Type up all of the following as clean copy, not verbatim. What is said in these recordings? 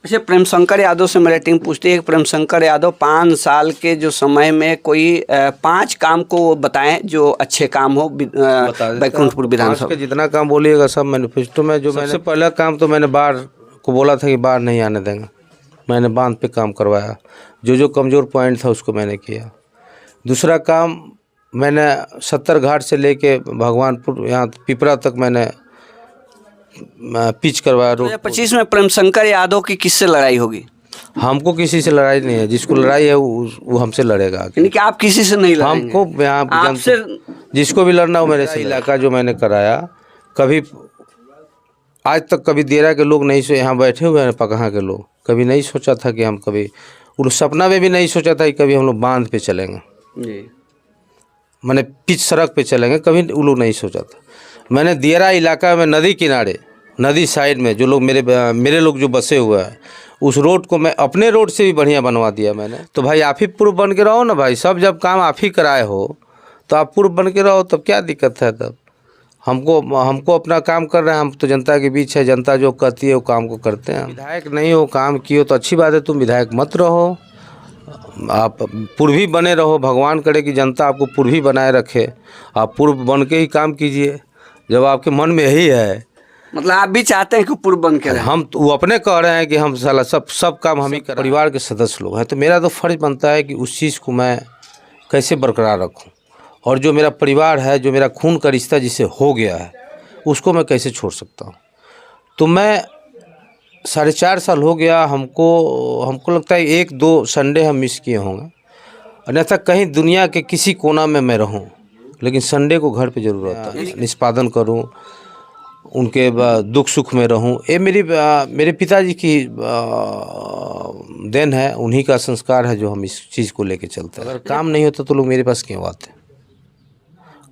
अच्छा, प्रेम शंकर यादव से मेरी टीम पूछती है कि प्रेम शंकर यादव 5 साल के जो समय में कोई 5 काम को बताएं जो अच्छे काम हो बैकुंठपुर विधानसभा। जितना काम बोलिएगा सब मैनिफेस्टो में। जो सबसे पहला काम तो मैंने बाढ़ को बोला था कि बाढ़ नहीं आने देंगे, मैंने बांध पे काम करवाया, जो कमज़ोर पॉइंट था उसको मैंने किया। दूसरा काम मैंने 70 घाट से लेके भगवानपुर यहाँ पिपरा तक मैंने पिच करवाया। 2025 में प्रेम शंकर यादव की किससे लड़ाई होगी? हमको किसी से लड़ाई नहीं है, जिसको लड़ाई है वो हमसे लड़ेगा। यानी कि आप किसी से नहीं लड़ेंगे? हमको यहाँ आपसे जिसको भी लड़ना हो मेरे से। इलाका जो मैंने कराया, कभी आज तक कभी देरा के लोग नहीं यहाँ बैठे हुए हैं, पकहा के लोग कभी नहीं सोचा था कि हम कभी उस सपना में भी नहीं सोचा था कि कभी हम लोग बांध पे चलेंगे, मैंने पिच सड़क पे चलेंगे, कभी वो लोग नहीं सोचा था। मैंने दियरा इलाका में नदी किनारे, नदी साइड में जो लोग मेरे लोग जो बसे हुए हैं, उस रोड को मैं अपने रोड से भी बढ़िया बनवा दिया मैंने। तो भाई आप ही पूर्व बन के रहो ना भाई, सब जब काम आप ही कराए हो तो आप पूर्व बन के रहो, तब क्या दिक्कत है? तब हमको अपना काम कर रहे हैं, हम तो जनता के बीच है, जनता जो कहती है वो काम को करते हैं। विधायक नहीं हो, काम किए तो अच्छी बात है, तुम विधायक मत रहो, आप पूर्वी बने रहो। भगवान करे कि जनता आपको पूर्वी बनाए रखे, आप पूर्व बन के ही काम कीजिए जब आपके मन में यही है। मतलब आप भी चाहते हैं कि पूर्व बन के रहें? हम तो वो अपने कह रहे हैं कि हम साला सब काम हम ही कर। परिवार के सदस्य लोग हैं तो मेरा तो फर्ज बनता है कि उस चीज़ को मैं कैसे बरकरार रखूं, और जो मेरा परिवार है, जो मेरा खून का रिश्ता जिससे हो गया है, उसको मैं कैसे छोड़ सकता हूं। तो मैं 4.5 साल हो गया, हमको लगता है 1-2 संडे हम मिस किए होंगे, अन्यथा कहीं दुनिया के किसी कोना में मैं रहूं, लेकिन संडे को घर पे जरूर रहता है, निष्पादन करूं, उनके दुख सुख में रहूं। ये मेरे पिताजी की देन है, उन्हीं का संस्कार है जो हम इस चीज़ को लेके चलते हैं। अगर काम नहीं होता तो लोग मेरे पास क्यों आते?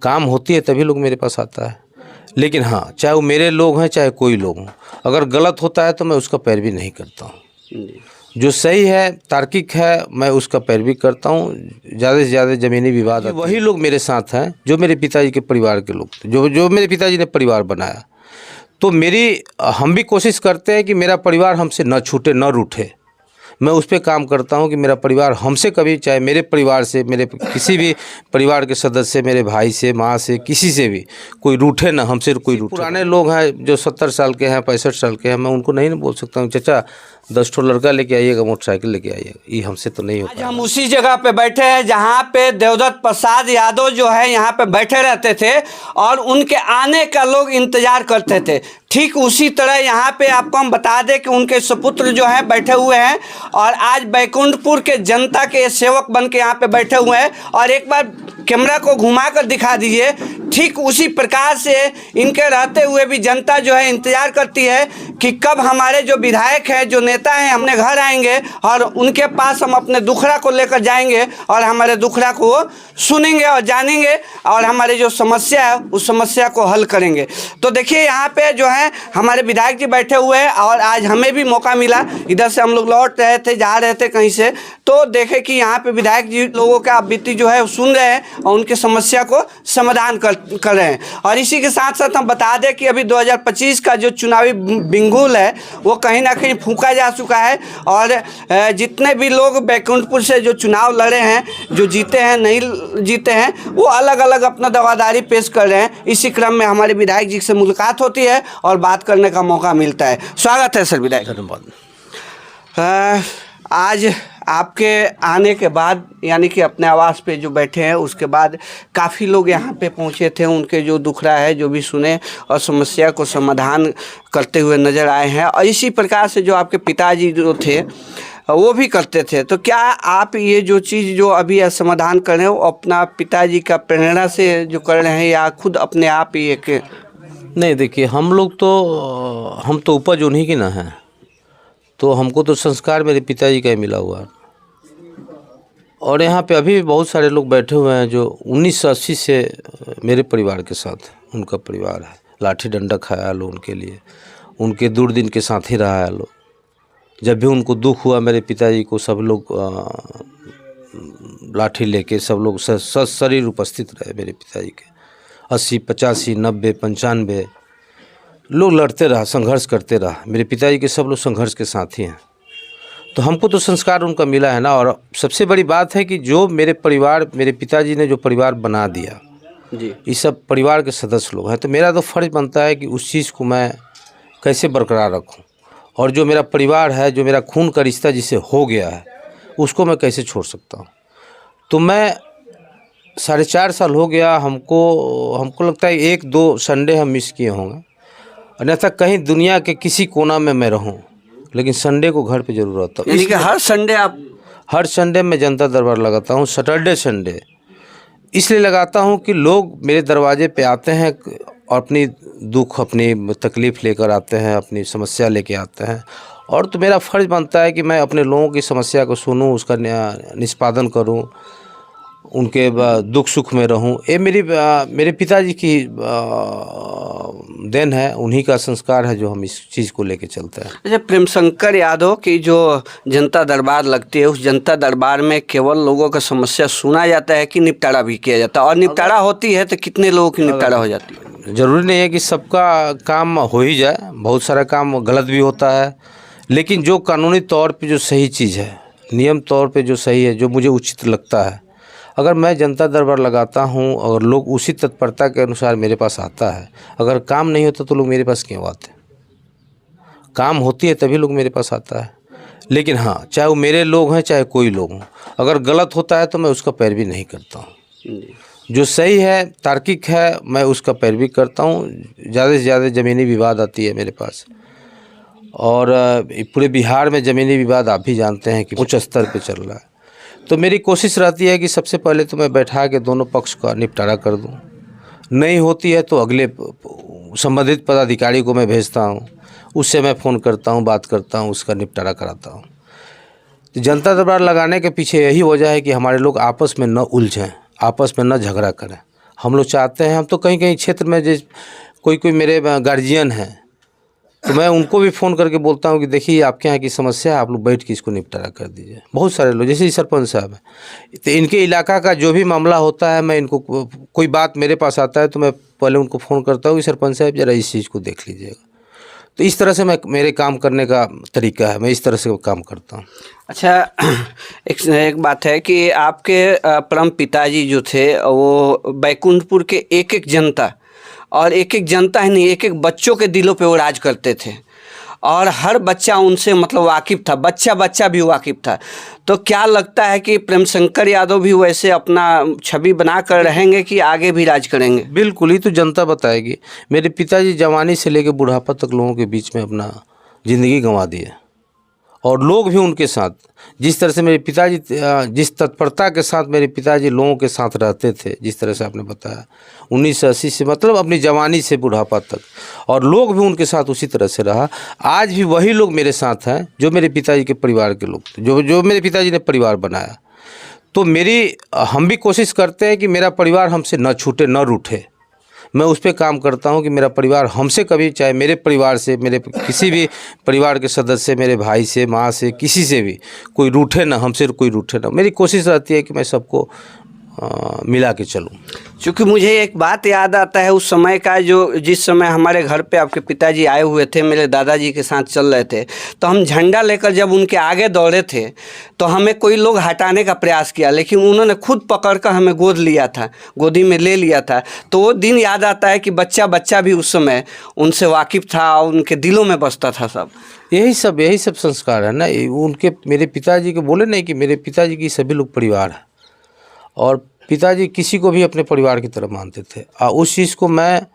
काम होती है तभी लोग मेरे पास आता है। लेकिन हाँ, चाहे वो मेरे लोग हैं चाहे कोई लोग हों, अगर गलत होता है तो मैं उसका पैरवी नहीं करता हूँ। जो सही है, तार्किक है, मैं उसका पैरवी करता हूँ। ज़्यादा से ज़्यादा ज़मीनी विवाद वही लोग मेरे साथ हैं जो मेरे पिताजी के परिवार के लोग थे, जो मेरे पिताजी ने परिवार बनाया। तो हम भी कोशिश करते हैं कि मेरा परिवार हमसे न छूटे, न रूठे। मैं उस पर काम करता हूं कि मेरा परिवार हमसे कभी, चाहे मेरे परिवार से, मेरे किसी भी परिवार के सदस्य से, मेरे भाई से, माँ से, किसी से भी कोई रूठे ना, हमसे कोई रूठे। पुराने लोग हैं जो 70 साल के हैं, 65 साल के हैं, मैं उनको नहीं बोल सकता हूँ चाचा 10 ठो लड़का लेके आइएगा, मोटरसाइकिल लेके आइएगा, ये हमसे तो नहीं होता। हम उसी जगह पे बैठे हैं जहाँ पे देवदत्त प्रसाद यादव जो है यहाँ पे बैठे रहते थे और उनके आने का लोग इंतजार करते थे। ठीक उसी तरह यहाँ पे आपको हम बता दें कि उनके सुपुत्र जो हैं बैठे हुए हैं और आज बैकुंठपुर के जनता के सेवक बन के यहाँ पे बैठे हुए हैं। और एक बार कैमरा को घुमा कर दिखा दीजिए, ठीक उसी प्रकार से इनके रहते हुए भी जनता जो है इंतजार करती है कि कब हमारे जो विधायक हैं, जो नेता हैं, अपने घर आएंगे और उनके पास हम अपने दुखड़ा को लेकर जाएंगे और हमारे दुखड़ा को सुनेंगे और जानेंगे और हमारी जो समस्या है उस समस्या को हल करेंगे। तो देखिए यहाँ पे जो है हमारे विधायक जी बैठे हुए हैं और आज हमें भी मौका मिला, इधर से हम लोग लौट रहे थे, जा रहे थे कहीं से, तो देखे कि यहाँ पे विधायक जी लोगों का बीती जो है सुन रहे हैं और उनकी समस्या को समाधान कर रहे हैं। और इसी के साथ साथ हम बता दें कि अभी 2025 का जो चुनावी बिंगुल है वो कहीं ना कहीं फूंका जा चुका है और जितने भी लोग बैकुंठपुर से जो चुनाव लड़े हैं, जो जीते हैं नहीं जीते हैं, वो अलग अलग अपना दावादारी पेश कर रहे हैं। इसी क्रम में हमारे विधायक जी से मुलाकात होती है और बात करने का मौका मिलता है। स्वागत है सर विधायक। धन्यवाद। आज आपके आने के बाद यानी कि अपने आवास पे जो बैठे हैं उसके बाद काफ़ी लोग यहाँ पे पहुँचे थे, उनके जो दुखड़ा है जो भी सुने और समस्या को समाधान करते हुए नज़र आए हैं। और इसी प्रकार से जो आपके पिताजी जो थे वो भी करते थे। तो क्या आप ये जो चीज़ जो अभी समाधान कर रहे हो अपना पिताजी का प्रेरणा से जो कर रहे हैं या खुद अपने आप ही एक? नहीं, देखिए हम तो उपज उन्हीं की ना है, तो हमको तो संस्कार मेरे पिताजी का ही मिला हुआ है। और यहाँ पे अभी बहुत सारे लोग बैठे हुए हैं जो 1980 से मेरे परिवार के साथ, उनका परिवार है, लाठी डंडा खाया लो उनके लिए, उनके दुर्दिन के साथ ही रहा है लो। जब भी उनको दुख हुआ मेरे पिताजी को, सब लोग लाठी लेके सब लोग शरीर उपस्थित रहे मेरे पिताजी के। 80, 85, 90, 95 लोग लड़ते रहा, संघर्ष करते रहा। मेरे पिताजी के सब लोग संघर्ष के साथी हैं। तो हमको तो संस्कार उनका मिला है ना। और सबसे बड़ी बात है कि जो मेरे परिवार, मेरे पिताजी ने जो परिवार बना दिया जी, ये सब परिवार के सदस्य लोग हैं, तो मेरा तो फ़र्ज़ बनता है कि उस चीज़ को मैं कैसे बरकरार रखूं, और जो मेरा परिवार है, जो मेरा खून का रिश्ता जिसे हो गया है, उसको मैं कैसे छोड़ सकता हूं। तो मैं 4.5 साल हो गया हमको लगता है 1-2 संडे हम मिस किए होंगे, अन्यथा कहीं दुनिया के किसी कोना में मैं रहूं, लेकिन संडे को घर पे जरूर रहता हूँ। यानी कि हर संडे आप? हर संडे में जनता दरबार लगाता हूँ, सैटरडे संडे इसलिए लगाता हूँ कि लोग मेरे दरवाजे पे आते हैं और अपनी दुख, अपनी तकलीफ़ लेकर आते हैं, अपनी समस्या लेके आते हैं, और तो मेरा फ़र्ज़ बनता है कि मैं अपने लोगों की समस्या को सुनूं, उसका निष्पादन करूं, उनके दुख सुख में रहूं। ये मेरे पिताजी की देन है, उन्हीं का संस्कार है जो हम इस चीज़ को लेके चलते हैं। अच्छा, प्रेम शंकर यादव की जो जनता दरबार लगती है, उस जनता दरबार में केवल लोगों का समस्या सुना जाता है कि निपटारा भी किया जाता है? और निपटारा होती है तो कितने लोगों की निपटारा हो जाती है? ज़रूरी नहीं है कि सबका काम हो ही जाए, बहुत सारा काम गलत भी होता है, लेकिन जो कानूनी तौर पे जो सही चीज़ है, नियम तौर पे जो सही है, जो मुझे उचित लगता है, अगर मैं जनता दरबार लगाता हूँ और लोग उसी तत्परता के अनुसार मेरे पास आता है, अगर काम नहीं होता तो लोग मेरे पास क्यों आते? काम होती है तभी लोग मेरे पास आता है। लेकिन हाँ, चाहे वो मेरे लोग हैं चाहे कोई लोग हों, अगर गलत होता है तो मैं उसका पैरवी नहीं करता हूँ। जो सही है, तार्किक है, मैं उसका पैरवी करता हूँ। ज़्यादा से ज़्यादा ज़मीनी विवाद आती है मेरे पास, और पूरे बिहार में ज़मीनी विवाद आप भी जानते हैं कि उच्च स्तर पे चल रहा है। तो मेरी कोशिश रहती है कि सबसे पहले तो मैं बैठा के दोनों पक्ष का निपटारा कर दूं। नहीं होती है तो अगले संबंधित पदाधिकारी को मैं भेजता हूं, उससे मैं फ़ोन करता हूं, बात करता हूं, उसका निपटारा कराता हूं। तो जनता दरबार लगाने के पीछे यही वजह है कि हमारे लोग आपस में न उलझें, आपस में न झगड़ा करें। हम लोग चाहते हैं, हम तो कहीं कहीं क्षेत्र में जिस कोई मेरे गार्जियन हैं तो मैं उनको भी फ़ोन करके बोलता हूँ कि देखिए आपके यहाँ की समस्या है, आप लोग बैठ के इसको निपटारा कर दीजिए। बहुत सारे लोग, जैसे सरपंच साहब हैं, तो इनके इलाका का जो भी मामला होता है, मैं इनको कोई बात मेरे पास आता है तो मैं पहले उनको फ़ोन करता हूँ कि सरपंच साहब ज़रा इस चीज़ को देख लीजिएगा। तो इस तरह से मेरे काम करने का तरीका है, मैं इस तरह से काम करता हूँ। अच्छा, एक बात है कि आपके परम पिताजी जो थे वो बैकुंठपुर के एक जनता, और एक जनता ही नहीं, एक बच्चों के दिलों पे वो राज करते थे, और हर बच्चा उनसे मतलब वाकिफ़ था, बच्चा भी वाकिफ़ था। तो क्या लगता है कि प्रेम शंकर यादव भी वैसे अपना छवि बना कर रहेंगे कि आगे भी राज करेंगे? बिल्कुल, ही तो जनता बताएगी। मेरे पिताजी जवानी से लेकर बुढ़ापा तक लोगों के बीच में अपना ज़िंदगी गंवा दी है, और लोग भी उनके साथ, जिस तरह से मेरे पिताजी, जिस तत्परता के साथ मेरे पिताजी लोगों के साथ रहते थे, जिस तरह से आपने बताया 1980 से मतलब अपनी जवानी से बुढ़ापा तक, और लोग भी उनके साथ उसी तरह से रहा। आज भी वही लोग मेरे साथ हैं जो मेरे पिताजी के परिवार के लोग थे, जो मेरे पिताजी ने परिवार बनाया। तो हम भी कोशिश करते हैं कि मेरा परिवार हमसे न छूटे, न रूठे। मैं उस पर काम करता हूं कि मेरा परिवार हमसे कभी, चाहे मेरे परिवार से, मेरे किसी भी परिवार के सदस्य, मेरे भाई से, माँ से, किसी से भी कोई रूठे ना, हमसे कोई रूठे ना। मेरी कोशिश रहती है कि मैं सबको मिला के चलूं। क्योंकि मुझे एक बात याद आता है उस समय का, जो जिस समय हमारे घर पे आपके पिताजी आए हुए थे, मेरे दादाजी के साथ चल रहे थे, तो हम झंडा लेकर जब उनके आगे दौड़े थे तो हमें कोई लोग हटाने का प्रयास किया, लेकिन उन्होंने खुद पकड़कर हमें गोद लिया था, गोदी में ले लिया था। तो वो दिन याद आता है कि बच्चा भी उस समय उनसे वाकिफ़ था, उनके दिलों में बसता था सब। यही सब संस्कार है ना, उनके, मेरे पिताजी के बोले नहीं कि मेरे पिताजी की सभी लोग परिवार है, और पिताजी किसी को भी अपने परिवार की तरह मानते थे। उस चीज़ को मैं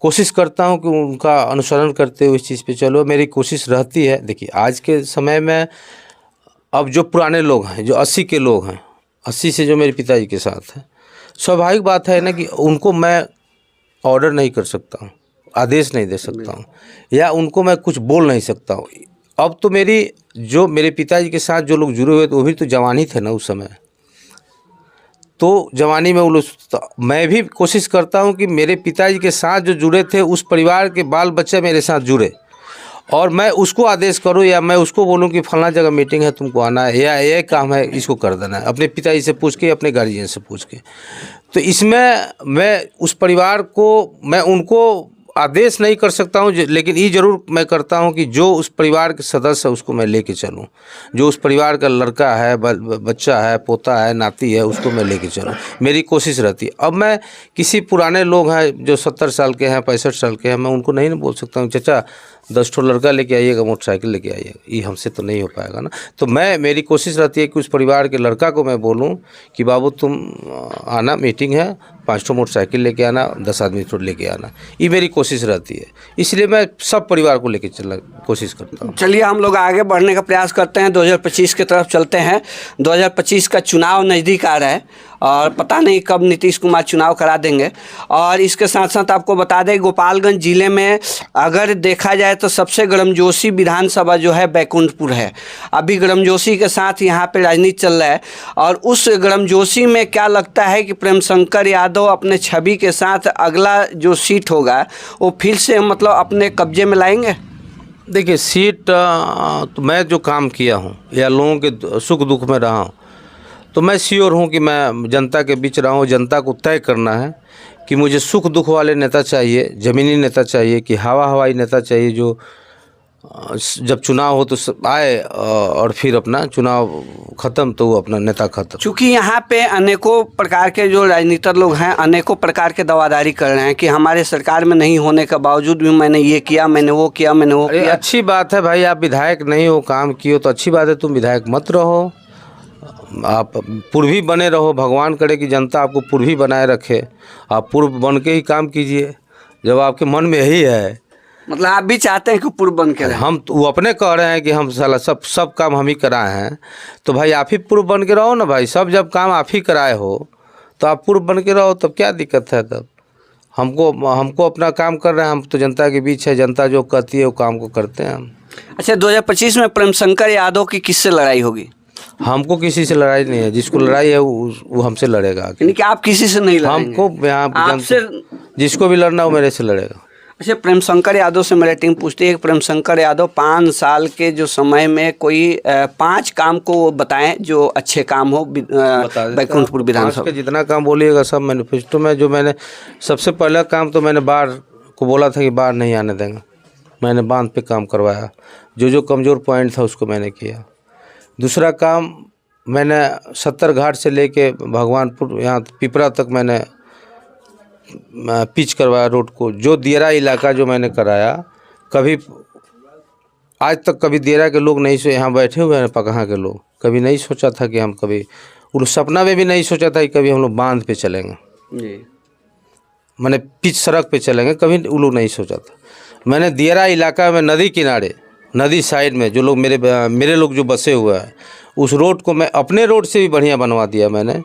कोशिश करता हूं कि उनका अनुसरण करते हुए इस चीज़ पे चलो। मेरी कोशिश रहती है। देखिए आज के समय में अब जो पुराने लोग हैं, जो 80 के लोग हैं, 80 से जो मेरे पिताजी के साथ हैं, स्वाभाविक बात है ना कि उनको मैं ऑर्डर नहीं कर सकता हूँ, आदेश नहीं दे सकता हूँ, या उनको मैं कुछ बोल नहीं सकता हूँ। अब तो मेरे पिताजी के साथ जो लोग जुड़े हुए थे वो भी तो जवान ही थे ना उस समय। तो जवानी में वो लोग, मैं भी कोशिश करता हूं कि मेरे पिताजी के साथ जो जुड़े थे उस परिवार के बाल बच्चे मेरे साथ जुड़े, और मैं उसको आदेश करूं या मैं उसको बोलूं कि फलाना जगह मीटिंग है, तुमको आना है, या ये काम है, इसको कर देना है, अपने पिताजी से पूछ के, अपने गार्जियन से पूछ के। तो इसमें मैं उस परिवार को, मैं उनको आदेश नहीं कर सकता हूँ, लेकिन ये जरूर मैं करता हूँ कि जो उस परिवार के सदस्य है उसको मैं लेके चलूँ, जो उस परिवार का लड़का है, बच्चा है, पोता है, नाती है, उसको मैं लेके चलूँ, मेरी कोशिश रहती है। अब मैं किसी पुराने लोग हैं जो 70 साल के हैं, 65 साल के हैं, मैं उनको नहीं बोल सकता हूँ चाचा 10 ठो लड़का लेके आइएगा, मोटरसाइकिल लेके आइएगा, ये हमसे तो नहीं हो पाएगा ना। तो मेरी कोशिश रहती है कि उस परिवार के लड़का को मैं बोलूं कि बाबू तुम आना, मीटिंग है, 5 ठो मोटरसाइकिल लेके आना, 10 आदमी तो लेके आना, ये मेरी कोशिश रहती है। इसलिए मैं सब परिवार को लेके चलना कोशिश करता हूँ। चलिए हम लोग आगे बढ़ने का प्रयास करते हैं, 2025 की तरफ चलते हैं। 2025 का चुनाव नज़दीक आ रहा है और पता नहीं कब नीतीश कुमार चुनाव करा देंगे। और इसके साथ साथ आपको बता दें, गोपालगंज ज़िले में अगर देखा जाए तो सबसे गर्मजोशी विधानसभा जो है बैकुंठपुर है। अभी गर्मजोशी के साथ यहाँ पे राजनीति चल रहा है और उस गर्मजोशी में क्या लगता है कि प्रेम शंकर यादव अपने छवि के साथ अगला जो सीट होगा वो फिर से मतलब अपने कब्जे में लाएंगे? देखिए, सीट तो मैं जो काम किया हूँ या लोगों के सुख दुख में रहा हूँ, तो मैं श्योर हूँ कि मैं जनता के बीच रहा हूँ। जनता को तय करना है कि मुझे सुख दुख वाले नेता चाहिए, ज़मीनी नेता चाहिए, कि हवाई नेता चाहिए जो जब चुनाव हो तो आए और फिर अपना चुनाव ख़त्म तो वो अपना नेता ख़त्म। चूँकि यहाँ पे अनेकों प्रकार के जो राजनीतिक लोग हैं अनेकों प्रकार के दावादारी कर रहे हैं कि हमारे सरकार में नहीं होने के बावजूद भी मैंने ये किया, मैंने वो किया, मैंने वो किया। अच्छी बात है भाई, आप विधायक नहीं हो, काम किए हो तो अच्छी बात है, तुम विधायक मत रहो, आप पूर्वी बने रहो। भगवान करे कि जनता आपको पूर्वी बनाए रखे, आप पूर्व बन के ही काम कीजिए जब आपके मन में यही है। मतलब आप भी चाहते हैं कि पूर्व बन के रहें? हम वो अपने कह रहे हैं कि हम साला सब काम हम ही कराए हैं, तो भाई आप ही पूर्व बन के रहो ना भाई। सब जब काम आप ही कराए हो तो आप पूर्व बन के रहो, तब क्या दिक्कत है। तब हमको अपना काम कर रहे हैं, हम तो जनता के बीच है, जनता जो कहती है वो काम को करते हैं हम। अच्छा, 2025 में प्रेम शंकर यादव की किससे लड़ाई होगी? हमको किसी से लड़ाई नहीं है, जिसको लड़ाई है वो हमसे लड़ेगा। यानी कि आप किसी से नहीं लड़ेंगे? हमको यहाँ आपसे जिसको भी लड़ना वो मेरे से लड़ेगा। अच्छा, प्रेम शंकर यादव से मेरी टीम पूछती है कि प्रेम शंकर यादव 5 साल के जो समय में कोई 5 काम को बताएं जो अच्छे काम हो बैकुंठपुर विधानसभा। जितना काम बोलिएगा सब मैनिफेस्टो में। जो मैंने सबसे पहला काम तो मैंने बाढ़ को बोला था कि बाढ़ नहीं आने देंगे, मैंने बांध पे काम करवाया, जो कमज़ोर पॉइंट था उसको मैंने किया। दूसरा काम मैंने 70 घाट से लेके भगवानपुर यहाँ पिपरा तक मैंने पिच करवाया रोड को। जो दियरा इलाका जो मैंने कराया, कभी आज तक कभी दियरा के लोग नहीं यहाँ बैठे हुए हैं, पकहाँ के लोग कभी नहीं सोचा था कि हम कभी, उस सपना में भी नहीं सोचा था कि कभी हम लोग बांध पे चलेंगे जी, मैंने पिच सड़क पे चलेंगे, कभी वो लोग नहीं सोचा था। मैंने दियरा इलाका में नदी किनारे, नदी साइड में जो लोग मेरे लोग जो बसे हुए हैं, उस रोड को मैं अपने रोड से भी बढ़िया बनवा दिया मैंने।